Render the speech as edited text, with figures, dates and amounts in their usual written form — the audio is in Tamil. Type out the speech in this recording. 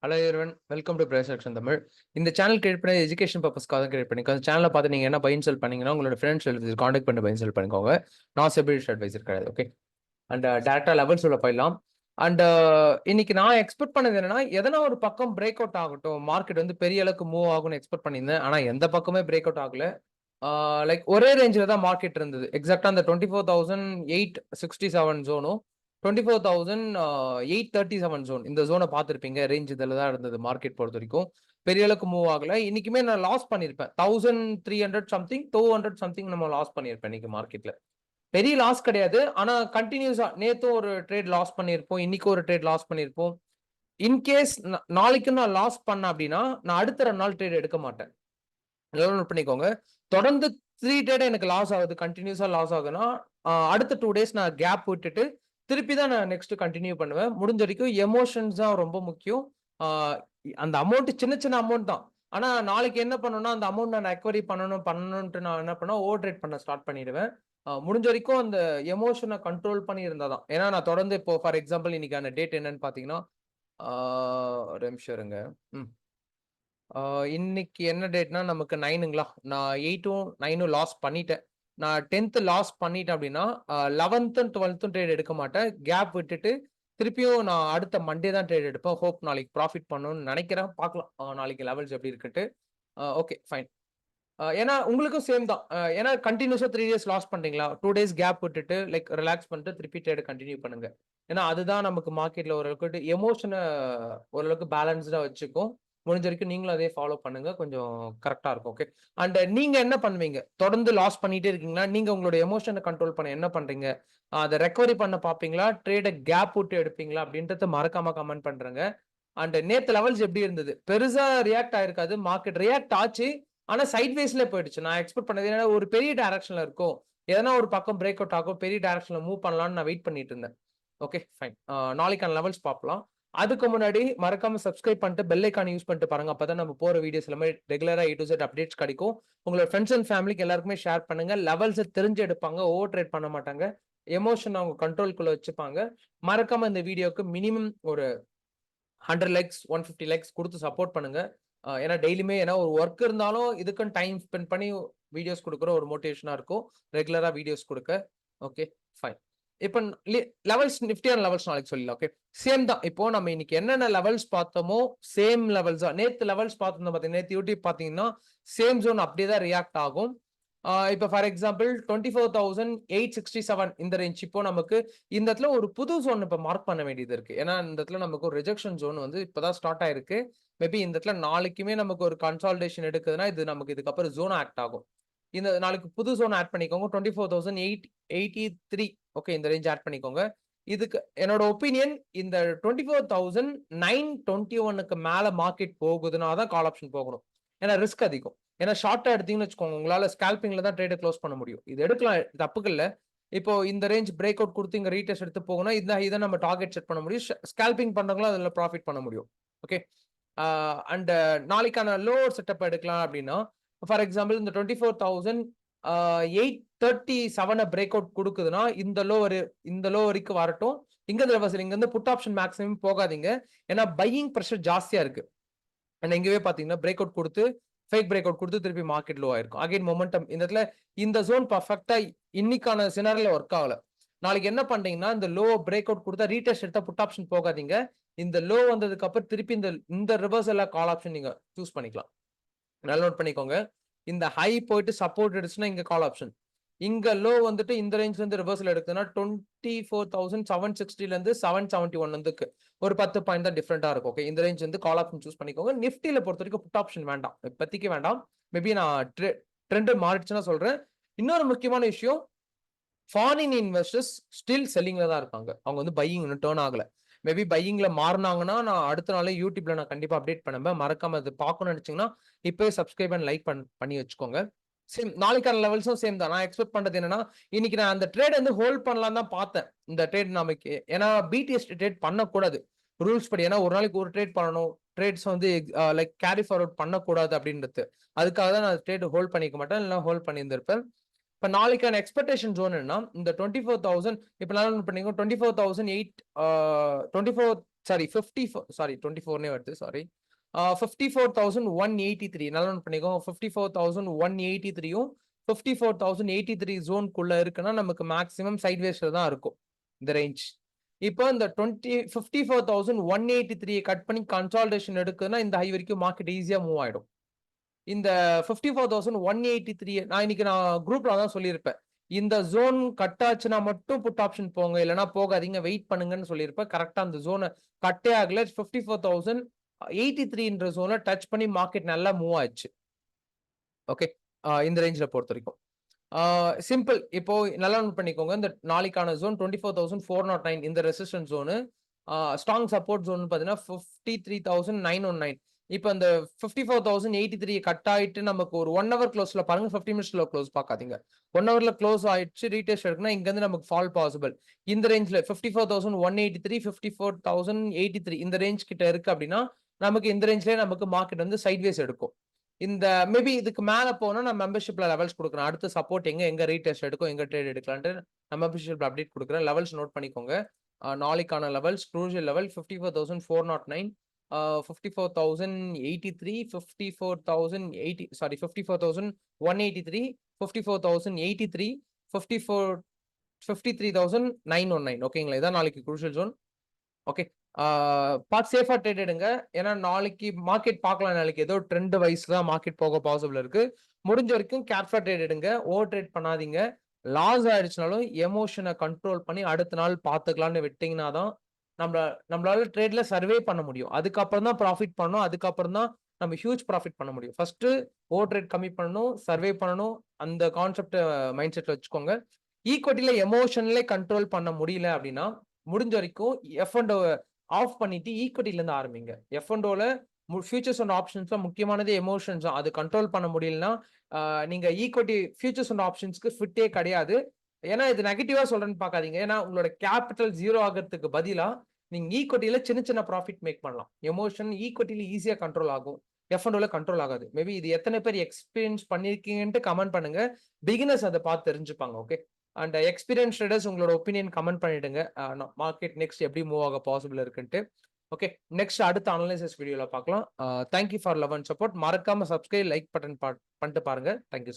Hello everyone, welcome to price section Tamil. இந்த சேனல் கிரியேட் பண்ணி எஜுகேஷன் பர்பஸ்க்காக தான் கிரியேட் பண்ணி அந்த சேனலை பார்த்து நீங்கள் என்ன பை அண்ட் செல் பண்ணீங்கன்னா உங்களோட ஃப்ரெண்ட்ஸ் காண்டாக்ட் பண்ணி பை அண்ட் செல் பண்ணிக்கோங்க. நான் செபிலிட்டி அட்வைசர் கிடையாது. ஓகே, அண்ட் டேரக்டா லெவல்ஸ் உள்ள போயிடலாம். அண்ட் இன்னைக்கு நான் எக்ஸ்பெக்ட் பண்ணது என்னன்னா, எதனா ஒரு பக்கம் பிரேக் அவுட் ஆகட்டும், மார்க்கெட் வந்து பெரிய அளவுக்கு மூவ் ஆகும்னு எக்ஸ்பெக்ட் பண்ணியிருந்தேன். ஆனால் எந்த பக்கமே பிரேக் அவுட் ஆகல. லைக் ஒரே ரேஞ்சில் தான் மார்க்கெட் இருந்தது. எக்ஸாக்டா அந்த 24,867 ஜோனும் 24,837 ஜோன், இந்த ஜோனை பார்த்துருப்பீங்க. ரேஞ்ச் இதில் தான் இருந்தது மார்க்கெட் பொறுத்த வரைக்கும். பெரிய அளவுக்கு மூவ் ஆகல. இன்னைக்குமே நான் லாஸ் பண்ணியிருப்பேன். 1300 சம்திங் 200 சம்திங் நம்ம லாஸ் பண்ணியிருப்பேன் இன்னைக்கு மார்க்கெட்ல. பெரிய லாஸ் கிடையாது. ஆனா கண்டினியூஸா நேத்தும் ஒரு ட்ரேட் லாஸ் பண்ணியிருப்போம், இன்னைக்கு ஒரு ட்ரேட் லாஸ் பண்ணியிருப்போம். இன்கேஸ் நாளைக்கு நான் லாஸ் பண்ண அப்படின்னா நான் அடுத்த 2 நாள் ட்ரேட் எடுக்க மாட்டேன். நோட் பண்ணிக்கோங்க. தொடர்ந்து 3 ட்ரேட் எனக்கு லாஸ் ஆகுது, கண்டினியூஸா லாஸ் ஆகுதுன்னா அடுத்த 2 டேஸ் நான் கேப் விட்டுட்டு திருப்பி தான் நான் நெக்ஸ்ட் கண்டினியூ பண்ணுவேன். முடிஞ்ச வரைக்கும் எமோஷன்ஸ் தான் ரொம்ப முக்கியம். அந்த அமௌண்ட் சின்ன சின்ன அமௌண்ட் தான். ஆனா நாளைக்கு என்ன பண்ணணும்னா அந்த அமௌண்ட் நான் ரெக்கவரி பண்ணணும்ட்டு நான் என்ன பண்ண ஓவர் ட்ரேட் பண்ண ஸ்டார்ட் பண்ணிடுவேன். முடிஞ்ச வரைக்கும் அந்த எமோஷனை கண்ட்ரோல் பண்ணி இருந்தாதான். ஏன்னா நான் தொடர்ந்து இப்போ ஃபார் எக்ஸாம்பிள் இன்னைக்கான டேட் என்னன்னு பாத்தீங்கன்னா, ஒரு நிமிஷம் இருங்க. இன்னைக்கு என்ன டேட்னா நமக்கு 9ங்களா? நான் 8ம் 9ம் லாஸ் பண்ணிட்டேன். நான் 10th லாஸ் பண்ணிட்டேன் அப்படின்னா 11த்தும் 12த்தும் ட்ரேட் எடுக்க மாட்டேன். கேப் விட்டுட்டு திருப்பியும் நான் அடுத்த மண்டே தான் ட்ரேட் எடுப்பேன். ஹோப் நாளைக்கு ப்ராஃபிட் பண்ணணும்னு நினைக்கிறேன். பார்க்கலாம் நாளைக்கு லெவல்ஸ் எப்படி இருக்குன்ட்டு. Okay fine. ஏன்னா உங்களுக்கும் சேம் தான். ஏன்னா கண்டினியூஸா 3 டேஸ் லாஸ் பண்றீங்களா? 2 டேஸ் கேப் விட்டுட்டு லைக் ரிலாக்ஸ் பண்ணிட்டு திருப்பி ட்ரேட் கண்டினியூ பண்ணுங்க. ஏன்னா அதுதான் நமக்கு மார்க்கெட்ல ஓரளவுக்கு எமோஷன ஓரளவுக்கு பேலன்ஸ்டா வச்சுக்கும். முடிஞ்ச வரைக்கும் நீங்களும் அதே ஃபாலோ பண்ணுங்க. கொஞ்சம் கரெக்ட்டா இருக்கும். ஓகே. அண்ட் நீங்க என்ன பண்ணுவீங்க? தொடர்ந்து லாஸ் பண்ணிட்டே இருக்கீங்களா? நீங்க உங்களோட எமோஷன கண்ட்ரோல் பண்ண என்ன பண்றீங்க? அத ரெக்கவரி பண்ண பார்ப்பீங்களா? ட்ரேட கேப் விட்டு எடுப்பீங்களா? அப்படின்றத மறக்காம கமெண்ட் பண்றேங்க. அண்ட் நேத்து லெவல்ஸ் எப்படி இருந்தது? பெருசா ரியாக்ட் ஆயிருக்காது. மார்க்கெட் ரியாக்ட் ஆச்சு. ஆனா சைட் வேஸ்ல போயிடுச்சு. நான் எக்ஸ்பெக்ட் பண்ணது என்னன்னா ஒரு பெரிய டைரக்ஷன்ல இருக்கும். எதனா ஒரு பக்கம் பிரேக் அவுட் ஆகும். பெரிய டைரக்ஷன்ல மூவ் பண்ணலாம்னு நான் வெயிட் பண்ணிட்டு இருந்தேன். Okay fine. நாளைக்கான லெவல்ஸ் பார்க்கலாம். அதுக்கு முன்னாடி மறக்காம சப்ஸ்கிரைப் பண்ணிட்டு பெல் ஐகான் யூஸ் பண்ணிட்டு பாருங்க. அப்பதான் நம்ம போற வீடியோஸ் எல்லாமே ரெகுலரா A to Z அப்டேட்ஸ் கிடைக்கும். உங்களோட ஃப்ரெண்ட்ஸ் அண்ட் ஃபேமிலிக்கு எல்லாருக்குமே ஷேர் பண்ணுங்க. லெவல்ஸ் தெரிஞ்சு எடுப்பாங்க. ஓவர் ட்ரேட் பண்ண மாட்டாங்க. எமோஷன் அவங்க கண்ட்ரோல்குள்ள வச்சுப்பாங்க. மறக்காம இந்த வீடியோக்கு மினிமம் ஒரு 100 லைக்ஸ் 150 லைக்ஸ் கொடுத்து சப்போர்ட் பண்ணுங்க. ஏன்னா டெய்லியுமே ஏன்னா ஒரு ஒர்க் இருந்தாலும் இதுக்குன்னு டைம் ஸ்பெண்ட் பண்ணி வீடியோஸ் கொடுக்குற ஒரு மோட்டிவேஷனா இருக்கும். ரெகுலரா வீடியோஸ் கொடுக்க. Okay fine. இப்போ லெவல்ஸ் நிஃப்டியான லெவல்ஸ் நாளைக்கு சொல்லலாம். ஓகே சேம் தான். இப்போ நம்ம இன்னைக்கு என்னென்ன லெவல்ஸ் பார்த்தோமோ சேம் லெவல்ஸ் தான். நேத்து லெவல்ஸ் பார்த்துருந்தோம் பார்த்தீங்கன்னா, நேத்து யூடியூப் பார்த்தீங்கன்னா சேம் ஜோன் அப்படியே தான் ரியாக்ட் ஆகும். இப்போ ஃபார் எக்ஸாம்பிள் 24,867 இந்த ரேஞ்ச் இப்போ நமக்கு இந்த இடத்துல ஒரு புது ஜோன் இப்போ மார்க் பண்ண வேண்டியது இருக்கு. ஏன்னா இந்த இடத்துல நமக்கு ஒரு ரிஜெக்ஷன் ஜோன் வந்து இப்பதான் ஸ்டார்ட் ஆயிருக்கு. மேபி இந்த இடத்துல நாளைக்குமே நமக்கு ஒரு கன்சால்டேஷன் எடுக்குதுன்னா இது நமக்கு இதுக்கப்புறம் ஜோன் ஆக்ட் ஆகும். இந்த நாளைக்கு புது ஜோன் ஆட் பண்ணிக்கோங்க. 24,883 ஓகே இந்த ரேஞ்ச் ஆட் பண்ணிக்கோங்க. இதுக்கு என்னோட ஒப்பீனியன் இந்த 24,921க்கு மேல மார்க்கெட் போகுதுன்னா தான் கால் ஆப்ஷன் போகணும். ஏன்னா ரிஸ்க் அதிகம். ஏன்னா ஷார்ட்டா எடுத்தீங்கன்னு வச்சுக்கோங்க, உங்களால ஸ்கால்பிங்ல தான் ட்ரேட க்ளோஸ் பண்ண முடியும். இது எடுக்கலாம், தப்புக்கு இல்ல. இப்போ இந்த ரேஞ்ச் பிரேக் அவுட் கொடுத்து இங்க ரீடெஸ்ட் எடுத்து போகணும், இதை நம்ம டார்கெட் செட் பண்ண முடியும். ஸ்கால்பிங் பண்றவங்களும் அதுல ப்ராஃபிட் பண்ண முடியும். ஓகே. அண்ட் நாளைக்கான லோ செட்டப் எடுக்கலாம் அப்படின்னா ஃபார் எக்ஸாம்பிள் இந்த 24,837 பிரேக் அவுட் கொடுக்குதுன்னா இந்த லோ வரைக்கும் வரட்டும். இங்க இருந்து புட் ஆப்ஷன் மேக்ஸிமம் போகாதீங்க. ஏன்னா பையிங் ப்ரெஷர் ஜாஸ்தியா இருக்கு. இங்கவே பாத்தீங்கன்னா பிரேக் அவுட் கொடுத்து ஃபேக் பிரேக் அவுட் கொடுத்து திருப்பி மார்க்கெட் லோ ஆயிருக்கும். அகைன் மொமெண்டம் இந்த இடத்துல இந்த ஜோன் பர்ஃபெக்டா இன்னைக்கான சினாரில ஒர்க் ஆகல. நாளைக்கு என்ன பண்றீங்கன்னா இந்த லோ பிரேக் அவுட் கொடுத்தா ரீடெஸ்ட் எடுத்தா புட் ஆப்ஷன் போகாதீங்க. இந்த லோ வந்ததுக்கு அப்புறம் திருப்பி இந்த ரிவர்சல் கால் ஆப்ஷன் நீங்க சூஸ் பண்ணிக்கலாம். நல்லா நோட் பண்ணிக்கோங்க. இந்த ஹை போயிட்டு சப்போர்ட் எடுச்சுன்னா இங்க கால் ஆப்ஷன். இங்க லோ வந்துட்டு இந்த ரேஞ்ச்ல இருந்து ரிவர்சல் எடுக்குதுன்னா 24,760 இருந்து 771 வந்துக்கு ஒரு 10 பாயிண்ட் தான் டிஃபரெண்டா இருக்கும். ஓகே இந்த ரேஞ்ச் வந்து கால் ஆப்ஷன் சூஸ் பண்ணிக்கோங்க. நிஃப்டில பொறுத்த வரைக்கும் புட் ஆப்ஷன் வேண்டாம், இப்போதைக்கு வேண்டாம். மேபி நான் ட்ரெண்ட் மாறிடுச்சுன்னா சொல்றேன். இன்னொரு முக்கியமான விஷயம், ஃபாரின் இன்வெஸ்டர்ஸ் ஸ்டில் செல்லிங்ல தான் இருக்காங்க. அவங்க வந்து பையிங் இன்னும் டர்ன் ஆகல. மேபி பையிங்ல மாறினாங்கன்னா நான் அடுத்த நாளே யூடியூப்ல நான் கண்டிப்பா அப்டேட் பண்ணுவேன். மறக்காம அது பார்க்கணும்னு நினைச்சீங்கன்னா இப்பவே சப்ஸ்கிரைப் அண்ட் லைக் பண்ணி வச்சுக்கோங்க. சேம் நாளைக்கான லெவல்ஸும் சேம் தான். நான் எக்ஸ்பெக்ட் பண்றது என்னன்னா இன்னைக்கு நான் அந்த ட்ரேட் வந்து ஹோல்ட் பண்ணலாம் தான் பார்த்தேன். இந்த ட்ரேட் நமக்கு ஏன்னா பிடிஎஸ் ட்ரேட் பண்ணக்கூடாது ரூல்ஸ் படி. ஏன்னா ஒரு நாளைக்கு ஒரு ட்ரேட் பண்ணணும். ட்ரேட்ஸ் வந்து லைக் கேரி ஃபார்வர்ட் பண்ணக்கூடாது அப்படின்றது. அதுக்காக தான் நான் ட்ரேட் ஹோல்ட் பண்ணிக்க மாட்டேன், இல்லை ஹோல்ட் பண்ணியிருந்திருப்பேன். இப்போ நாளைக்கான எக்ஸ்பெக்டேஷன் ஜோன் என்ன இந்த 24,000 இப்போ நான் பண்ணிக்கோ 24,008 சாரி 24 வருது, சாரி. 54,183 நல்லா நோட் பண்ணிக்கோங்க. 54,183யும் 54,083 ஜோனுக்குள்ள இருக்குன்னா நமக்கு மேக்ஸிமம் சைட்வேஸ்ல தான் இருக்கும் இந்த ரேஞ்ச். இப்போ இந்த 54,183 கட் பண்ணி கன்சாலிடேஷன் எடுக்குதுன்னா இந்த ஹை வரைக்கும் மார்க்கெட் ஈஸியா மூவ் ஆயிடும். இந்த 54,183 நான் குரூப்ல தான் சொல்லியிருப்பேன். இந்த ஜோன் கட் ஆச்சுன்னா மட்டும் புட் ஆப்ஷன் போங்க, இல்லைன்னா போகாதீங்க, வெயிட் பண்ணுங்கன்னு சொல்லியிருப்பேன். கரெக்டா அந்த ஜோனை கட்டே ஆகல. 54,083ன்ற ஜோனை டச் பண்ணி மார்க்கெட் நல்லா மூவ் ஆச்சு. ஓகே, இந்த ரேஞ்சில பொறுத்த வரைக்கும் சிம்பிள். இப்போ நல்லா நோட் பண்ணிக்கோங்க. இந்த நாளைக்கான ஜோன் 24,409 இந்த resistance zone. Strong support zone பாத்தீங்கன்னா 53,919. இப்போ அந்த 54,083 கட் ஆயிட்டு நமக்கு ஒரு 1 ஹவர் க்ளோஸ்ல பாருங்க. 50 மினிட்ஸ்ல க்ளோஸ் பார்க்காதீங்க. 1 ஹவர்ல க்ளோஸ் ஆயிடுச்சு ரீடெஸ்ட் இருக்குன்னா இங்க இருந்து நமக்கு ஃபால் பாசிபிள். இந்த ரேஞ்ச்ல 54,183 54,083 இந்த ரேஞ்ச் கிட்ட இருக்கு அப்படின்னா நமக்கு இந்த ரேஞ்ச்லயே நமக்கு மார்க்கெட் வந்து சைட்வேஸ் எடுக்கும். இந்த மேபி இதுக்கு மேல போனா நான் மெம்பர்ஷிப்ல லெவல்ஸ் கொடுக்குறேன். அடுத்த சப்போர்ட் எங்க ரீடெஸ்ட் எடுக்கும், எங்க ட்ரேட் எடுக்கலான்ட்டு நான் மெம்பர்ஷிப்ல அப்டேட் கொடுக்குறேன். லெவல்ஸ் நோட் பண்ணிக்கோங்க. நாளைக்கான லெவல்ஸ் க்ரூஷியல் லெவல் 54,409, 54,083, 54,080 சாரி 54,183, 54,083, 53,919. ஓகேங்களா? இதான் நாளைக்கு க்ரூஷியல் ஜோன். ஓகே, பார்த்து சேஃபா ட்ரேட் எடுங்க. ஏன்னா நாளைக்கு மார்க்கெட் பார்க்கலாம். நாளைக்கு ஏதோ ட்ரெண்ட் வைஸ் தான் மார்க்கெட் போக பாசிபிள் இருக்கு. முடிஞ்ச வரைக்கும் கேர்ஃபுல்லா ட்ரேட் எடுங்க. ஓவர் ட்ரேட் பண்ணாதீங்க. லாஸ் ஆயிடுச்சுனாலும் எமோஷனை கண்ட்ரோல் பண்ணி அடுத்த நாள் பார்த்துக்கலாம்னு விட்டீங்கன்னா தான் நம்மளால ட்ரேட்ல சர்வே பண்ண முடியும். அதுக்கப்புறம் தான் ப்ராஃபிட் பண்ணணும். அதுக்கப்புறம் தான் நம்ம ஹியூஜ் ப்ராஃபிட் பண்ண முடியும். ஃபர்ஸ்ட் ஓவர் ட்ரேட் கம்மி பண்ணணும், சர்வே பண்ணணும். அந்த கான்செப்ட் மைண்ட் செட்ல வச்சுக்கோங்க. ஈக்விட்டில எமோஷன்ல கண்ட்ரோல் பண்ண முடியல அப்படின்னா முடிஞ்ச வரைக்கும் F&O ஆஃப் பண்ணிட்டு ஈக்விட்டில இருந்து ஆரம்பிங்க. F&Oல ஃபியூச்சர்ஸ் அண்ட் ஆப்ஷன்ஸ்ல முக்கியமானது எமோஷன்ஸ். அது கண்ட்ரோல் பண்ண முடியலன்னா நீங்க ஈக்விட்டி ஃபியூச்சர்ஸ் அண்ட் ஆப்ஷன்ஸ்க்கு ஃபிட்டே கிடையாது. ஏன்னா இது நெகட்டிவா சொல்றேன்னு பார்க்காதீங்க. ஏன்னா உங்களோட கேபிட்டல் ஜீரோ ஆகிறதுக்கு பதிலா நீங்க ஈக்விட்டில சின்ன சின்ன ப்ராஃபிட் மேக் பண்ணலாம். எமோஷன் ஈக்விட்டில ஈஸியா கண்ட்ரோல் ஆகும். F&Oல கண்ட்ரோல் ஆகாது. மேபி இது எத்தனை பேர் எக்ஸ்பீரியன்ஸ் பண்ணிருக்கீங்கன்ட்டு கமெண்ட் பண்ணுங்க. பிகினர்ஸ் அதை பார்த்து தெரிஞ்சுப்பாங்க. ஓகே, அண்ட் எக்ஸ்பீரியன்ஸ் ட்ரேடர்ஸ் உங்களோட ஒப்பீனியன் கமெண்ட் பண்ணிடுங்க. மார்க்கெட் நெக்ஸ்ட் எப்படி மூவ் ஆக பாசிபிள் இருக்குன்ட்டு. ஓகே, நெக்ஸ்ட் அடுத்த அனலைசிஸ் வீடியோல பார்க்கலாம். Thank you for love and support. மறக்காம சப்ஸ்கிரைப், லைக் பட்டன் பண்ணிட்டு பாருங்க. தேங்க்யூ.